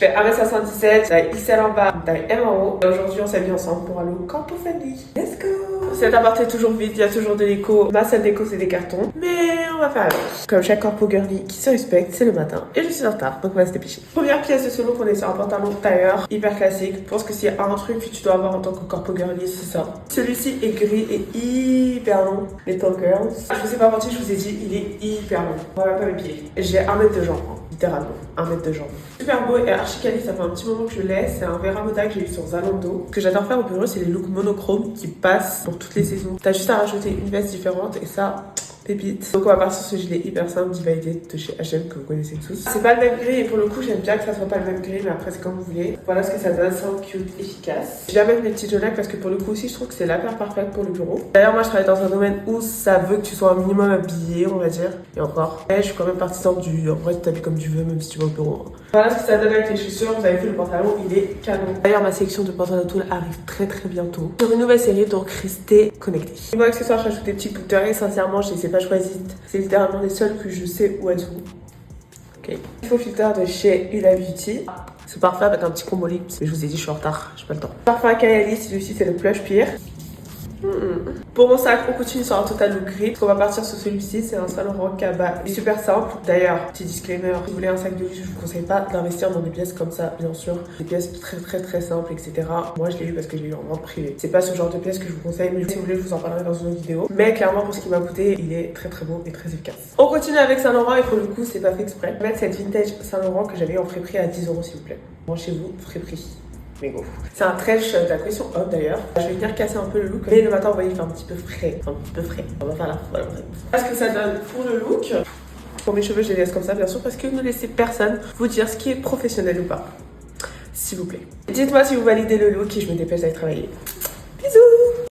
Je fais 1m77, taille XL en bas, taille M en haut. Et aujourd'hui, on s'est mis ensemble pour un look Corpo Family. Let's go! Cet appart est toujours vide, il y a toujours de l'écho. Ma salle d'écho, c'est des cartons. Mais on va faire avec. Comme chaque corpo girly qui se respecte, c'est le matin. Et je suis en retard, donc on va se dépêcher. Première pièce de ce look, on est sur un pantalon tailleur, hyper classique. Je pense que s'il y a un truc que tu dois avoir en tant que corpo girly, c'est ça. Celui-ci est gris et hyper long. Little girls. Je vous ai pas menti, je vous ai dit, il est hyper long. On va pas mes pieds. J'ai 1 mètre de jambe. Littéralement, 1 mètre de jambe. Super beau et archi quali, ça fait un petit moment que je l'ai. C'est un Vera Moda que j'ai eu sur Zalando. Ce que j'adore faire au bureau, c'est les looks monochromes qui passent pour toutes les saisons. T'as juste à rajouter une veste différente et ça, pépite. Donc on va partir sur ce gilet hyper simple Divided de chez H&M que vous connaissez tous. C'est pas le même gris et pour le coup j'aime bien que ça soit pas le même gris, mais après c'est comme vous voulez. Voilà ce que ça donne, simple, cute, efficace. J'ai jamais mes petits jolacs parce que pour le coup aussi je trouve que c'est la paire parfaite pour le bureau. D'ailleurs moi je travaille dans un domaine où ça veut que tu sois un minimum habillé, on va dire. Et encore. Mais je suis quand même partisan du en vrai tu t'habilles comme tu veux même si tu vas au bureau. Voilà ce que ça donne avec les chaussures. Vous avez vu le pantalon, il est canon. D'ailleurs ma sélection de pantalons tout arrive très bientôt. Sur une nouvelle série, donc restez connectés. Niveau accessoires, je rajoute des petits boutons et sincèrement je les ai pas choisis. C'est littéralement les seuls que je sais où elles sont. Ok. Il faut filtre de chez Huda Beauty. Ce parfum avec un petit combo lips. Mais je vous ai dit, je suis en retard, j'ai pas le temps. Parfum Kayali, celui-ci c'est le Plush Pear. Pour mon sac, on continue sur un total look gris. On va partir sur celui-ci, c'est un Saint Laurent Cabas. Il est super simple. D'ailleurs, petit disclaimer, si vous voulez un sac de luxe, je vous conseille pas d'investir dans des pièces comme ça, bien sûr. Des pièces très simples, etc. Moi, je l'ai eu parce que je l'ai eu en vente privée. C'est pas ce genre de pièces que je vous conseille, mais si vous voulez, je vous en parlerai dans une autre vidéo. Mais clairement, pour ce qui m'a coûté, il est très beau et très efficace. On continue avec Saint Laurent et pour le coup, c'est pas fait exprès. Je vais mettre cette vintage Saint Laurent que j'avais eu en frais prix à 10 € s'il vous plaît. Branchez-vous, frais prix. C'est un trench de la collection Hop d'ailleurs. Je vais venir casser un peu le look. Mais le matin, vous voyez, il fait un petit peu frais. On va faire la voilà. Ce que ça donne pour le look. Pour mes cheveux, je les laisse comme ça, bien sûr, parce que ne laissez personne vous dire ce qui est professionnel ou pas. S'il vous plaît. Dites-moi si vous validez le look et je me dépêche d'aller travailler.